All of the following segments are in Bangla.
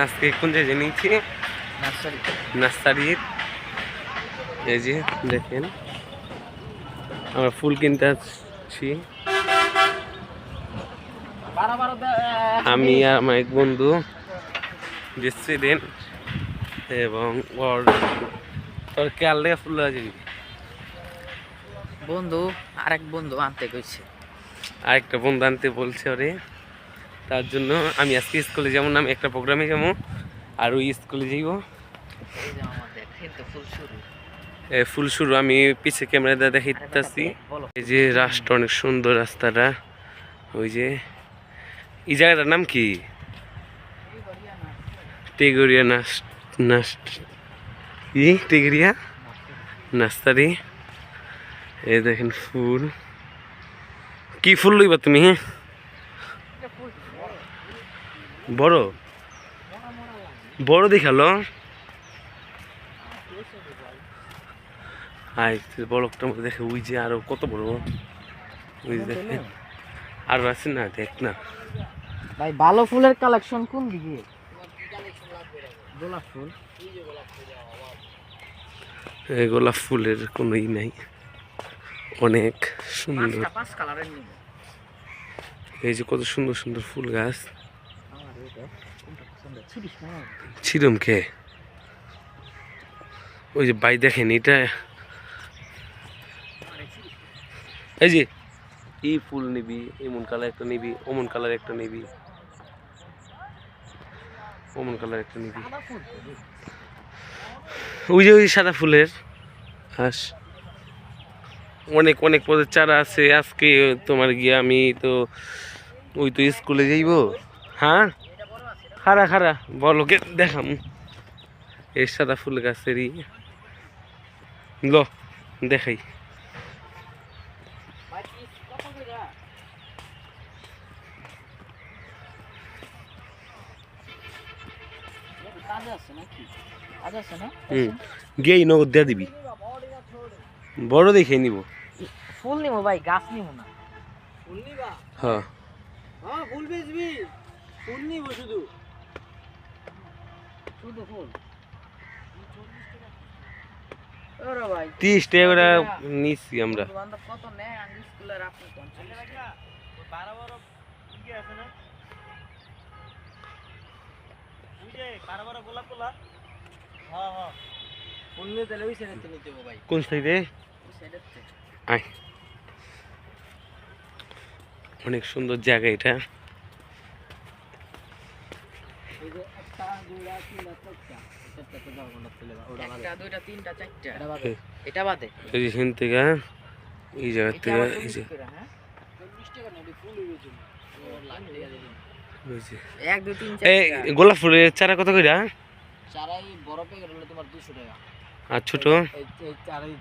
আজকে কোন জায়গায় নিয়েছি নার্সারির। এই যে দেখেন আমরা ফুল কিনতে আসছি, আমি আর আমার এক বন্ধু যে স্টুডেন্ট, এবং ওর তোর খেয়াল লেগে ফুল আছে বন্ধু আরেক বন্ধু আনতে কইছে, আরেকটা বন্ধু আনতে বলছে ওরে। তার জন্য আমি আজকে স্কুলে যেমন আমি একটা প্রোগ্রামে যাবো, আর ওই স্কুলে যাইব। ফুল শুরু আমি পিছে ক্যামেরা দেখাইতেছি। এই যে রাস্তা অনেক সুন্দর, রাস্তাটা ওই যে এই জায়গাটার নাম কি টেগরিয়া টেগরিয়া নার্সারি। এই দেখেন ফুল, কি ফুল লইবা তুমি? বড় বড় দেখালো, বড়টার মধ্যে দেখে ওই যে আরো কত বড়, ওই যে দেখেন আরো আছে না, দেখ না ভাই ভালো ফুলের কালেকশন কোন দিকে? গোলাপ ফুল, গোলাপ ফুলের কোনো ই নাই, অনেক সুন্দর। এই যে কত সুন্দর সুন্দর ফুল গাছ। ছিরম কে ওই যে ভাই দেখেন এটা, এই যে এই ফুল নিবি, এমন কালার একটা নিবি, অমন কালার একটা নিবি, অমন কালার একটা নিবি। ওই যে ওই সাদা ফুলের হাঁস, অনেক অনেক পদের চারা আছে। আজকে তোমার গিয়ে আমি তো ওই তো স্কুলে যাইব। হ্যাঁ খারা খারা বলো কে দেখাম, এই সাদা ফুল গাছেরই ল দেখাই। গিয়ে নগদ দিয়ে দিবি, বড় দেখে নিব। ফুল নিব ভাই, গাছ নিব না। ফুল নিবা? হ্যাঁ হ্যাঁ ফুল বেচবি, ফুল নিব শুধু শুধু ফুল। 30 টাকা করে নিচ্ছি আমরা। কত নেয় স্কুলের আপনি 12 কি আছে না, ওই যে 12 গোলাপ গোলা। হ্যাঁ হ্যাঁ ফুল নিয়ে তাহলে ওই সাইডে নিতে হবে ভাই। কোন সাইডে? ওই সাইডে। আয়, অনেক সুন্দর জায়গা এটা। এই জায়গা থেকে গোলাপ ফুলের চারা কত করে? বড় প্যাকেট হলো তোমার 200 টাকা, আর ছোট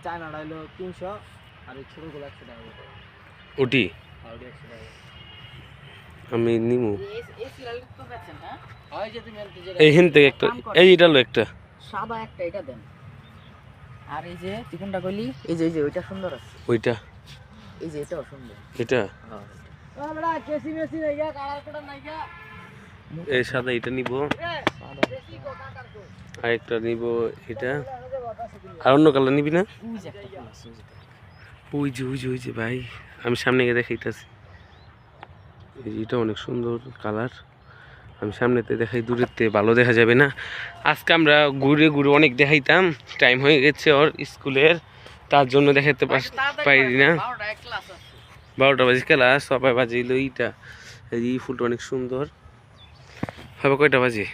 চায়নাটা হলো 300, আর এই ছোটগুলো 100 টাকা। ওটি আমি নিমু। এইখান থেকে একটা, এইটা হলো একটা সাদা একটা, এটা দেন। আর এই যে কোনটা কইলি, এই যে ওইটা সুন্দর আছে, ওইটা এই যে এটাও সুন্দর, এটা আমরা কেসি মেসি নাই গা, কালার কোড নাই গা। এই সাদা এটা নিব, আর একটা নিব এটা। আর অন্য কালার নিবি না? ওই যে ওই যে ওই যে ভাই আমি সামনে গিয়ে দেখাইতেছি, এটা অনেক সুন্দর কালার। আমি সামনেতে দেখাই, দূরেতে ভালো দেখা যাবে না। আজকে আমরা ঘুরে ঘুরে অনেক দেখাইতাম, টাইম হয়ে গেছে ওর স্কুলের, তার জন্য দেখাতে পারি না। 12টা বাজে ক্লাস, সবাই বাজিল এইটা। এই ফুলটা অনেক সুন্দর। হবে কয়টা বাজে?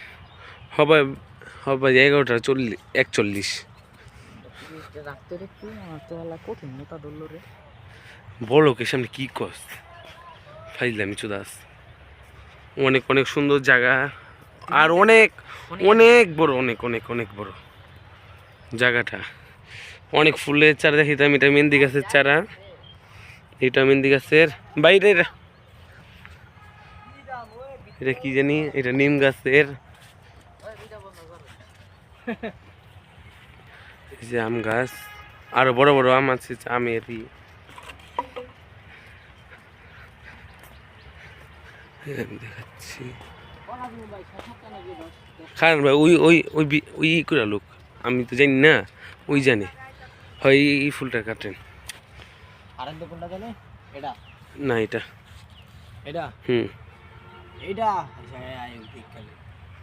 হবে হবে 11:41। বড় লোকের সামনে কি কস ফাইলামি চুদাস। অনেক অনেক সুন্দর জায়গা, আর অনেক অনেক বড়, অনেক অনেক অনেক বড় জায়গাটা। অনেক ফুলের চারা দেখিতাম, এটা মেহেন্দি গাছের চারা, এটা মেহেন্দি গাছের বাইরে, এটা কি জানি, এটা নিম গাছের। এই যে আম গাছ, আরো বড় বড় আম আছে, আমেরই। দেখাচ্ছি খান ভাই ওই ওই ওই ওই করে লোক আমি তো জানি না ওই জানে হয় এই ফুলটা কাটেন আরেক কোনটা জানে এটা না এটা এটা হুম এটা আয় দেখলে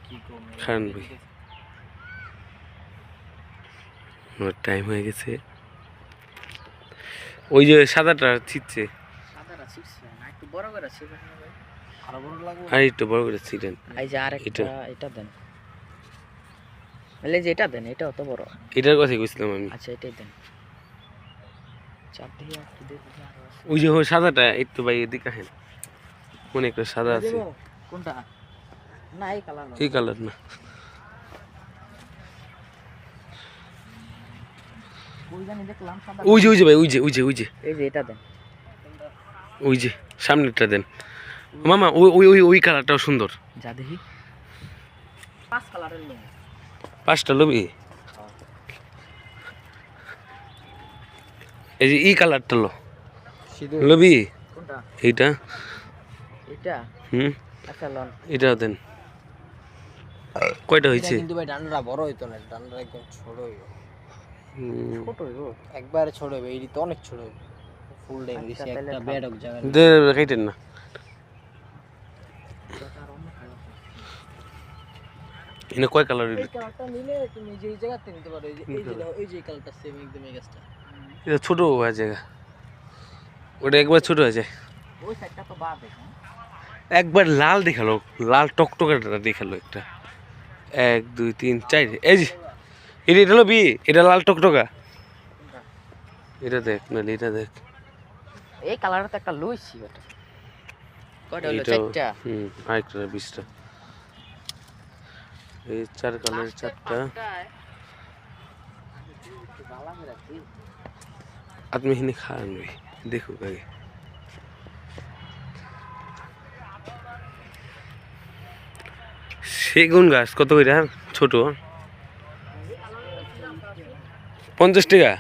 কি কম খান ভাই আমার টাইম হয়ে গেছে ওই যে সাদাটা ছিটছে সাদাটা শিখছে না একটু বড় করে শিখবে না ভাই আরো বড় লাগবে আর একটু বড় করে ছিটেন এই যে আরেকটা এটা দেন বলে যে এটা দেন এটা অত বড় এটার কথাই কইছিলাম আমি আচ্ছা এটাই দেন চাপ দিয়ে একটু দেখি আরো আছে ওই যে ওই সাদাটা একটু ভাই এদিকে আসেন অনেক একটা সাদা আছে কোনটা না এই কালার না এই কালার না ওই জানি দেখলাম সাদা ওই যে ভাই ওই যে এই যে এটা দেন ওই যে সামনেরটা দেন মামা ওই ওই ওই ওই কালারটাও সুন্দর যা দেখি পাঁচ কালারের লোক 5টা লবি এই যে এই কালারটা লো সিধু লবি কোনটা এইটা এটা হুম আচ্ছা লন এটাও দেন কয়টা হয়েছে কিন্তু ভাই ডান্ডাটা বড় হইতো না ডান্ডাটা একদম ছোট হইব ছোট হইব একবারে ছোট হইবে এই তো অনেক ছোট হইবে ফুল ডে দিছি একটা বেড অফ জায়গা দে কাইটেন না এনে কয় কালার এই কালারটা নিলে তুমি যে এই জায়গাতে নিতে পারো এই যে কালারটা সেম একদম এই গাছটা এটা ছোট হয়ে যায় ওটা একবার ছোট হয়ে যায় ওই সাইডটা তো বাদ দেখুন একবার লাল দেখালো লাল টকটকাটা দেখালো একটা 1 2 3 4 এই যে এটা এটা লবি এটা লাল টকটকা এটা দেখ না এটা দেখ এই কালারটা তো একটা লইছি ওটা কয়টা হলো এটাও, চারটা হুম আরেকটা 20টা এই 4 কালার 4টা আপনি এখানে খান ভাই দেখো আগে সেগুন গাছ কত করে ছোট 50 টাকা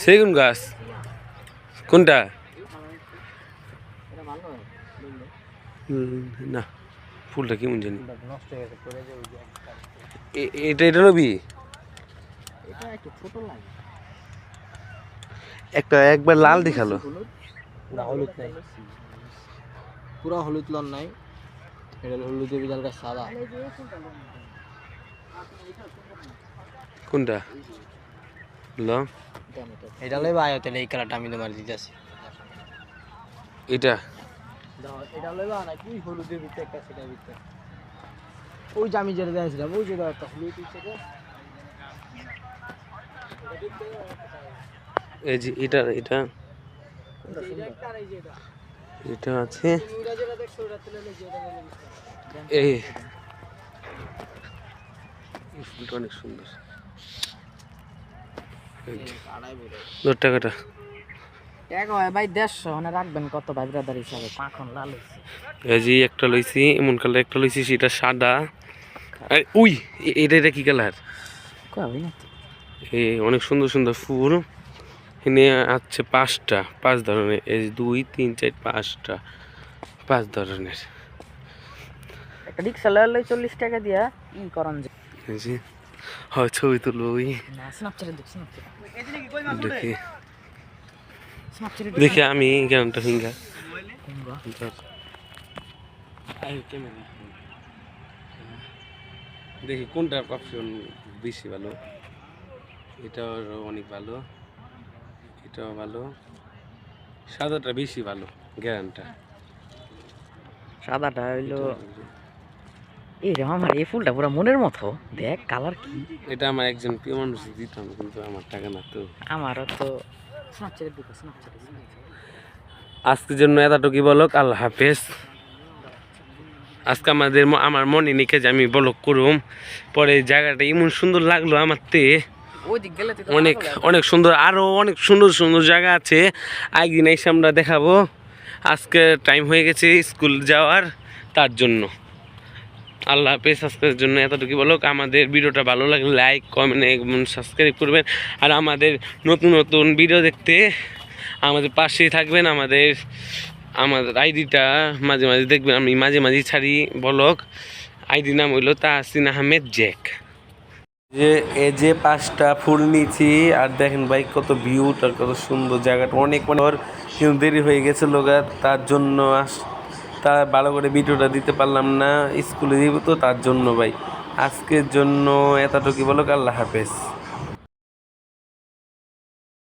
সেগুন গাছ কোনটা না ফুলটা কেমন জানি নষ্ট হয়ে গেছে পড়ে যায় ওই যে এটা এটা রবি এটা একটু ছোট লাগে একটা একবার লাল দেখালো না হলুদ নাই পুরো হলুদ লন নাই এটা হলুদ দিয়ে হালকা সাদা কোনটা ল এটা লইবা আয় তাহলে এই কালারটা আমি তোমার দিতেছি এটা এটা লইবা না কি হলুদের ভিতরে একটা সেটা ভিতরে ওই যে আমি যেটা দিয়েছিলাম ওই যে একটা হলুদ ভিতরে এই যে এটা এটা এটা আছে এই এই ফুলটা অনেক সুন্দর 10 টাকাটা এক হয় ভাই 150 মানে রাখবেন কত ভাই ব্রাদার হিসাবে পাখন লাল হইছে এই যে একটা লইছি এমন কালার একটা লইছি সেটা সাদা আর উই এটা এটা কি কালার কই ভাই না এই অনেক সুন্দর সুন্দর ফুল এখানে আছে 5টা 5 ধরনের এই 2 3 4 5টা 5 ধরনের একটা রিকশা লইলে 40 টাকা দিয়া ই করন যে এই যে হয় ছবি তুলো ওই না স্ন্যাপচ্যাটে দেখ দেখি স্ন্যাপচ্যাটে দেখি আমি জ্ঞানটা ফিঙ্গার দেখি কোনটা অপশন বেশি ভালো এটাও অনেক ভালো এটাও ভালো সাদাটা বেশি ভালো জ্ঞানটা সাদাটা হইলো এই রে আমার এই ফুলটা পুরো মনের মতো দেখ কালার কি এটা আমার একজন প্রিয় মানুষ দিতাম কিন্তু আমার টাকা না তো আমারও তো স্ন্যাপচ্যাটে দেখো স্ন্যাপচ্যাটে আজকের জন্য এতটুকুই বলক আল্লাহ হাফেজ আজকে আমার মনে নিকে যে আমি বলক করুম পরে জায়গাটা এমন সুন্দর লাগলো আমার তে ওই দিক গেলে তো অনেক অনেক সুন্দর আরও অনেক সুন্দর সুন্দর জায়গা আছে একদিন এসে আমরা দেখাবো আজকে টাইম হয়ে গেছে স্কুল যাওয়ার তার জন্য আল্লাহ হাফেজ আজকের জন্য এতটুকু বলক আমাদের ভিডিওটা ভালো লাগলে লাইক কমেন্ট এবং সাবস্ক্রাইব করবেন আর আমাদের নতুন নতুন ভিডিও দেখতে আমাদের পাশেই থাকবেন আমাদের আইডিটা মাঝে মাঝে দেখবেন আমি মাঝে মাঝে ছাড়ি বলক আইডি নাম হইলো তাহসিন আহমেদ জ্যাক। যে এই যে 5টা ফুল নিয়েছি আর দেখেন ভাই কত ভিউটা কত সুন্দর জায়গাটা, অনেক মানে ওর কিন্তু দেরি হয়ে গেছে লোক, তার জন্য তা ভালো করে ভিডিওটা দিতে পারলাম না, স্কুলে দিব তো তার জন্য ভাই। আজকের জন্য এতটুকু বলো, আল্লাহ হাফেজ।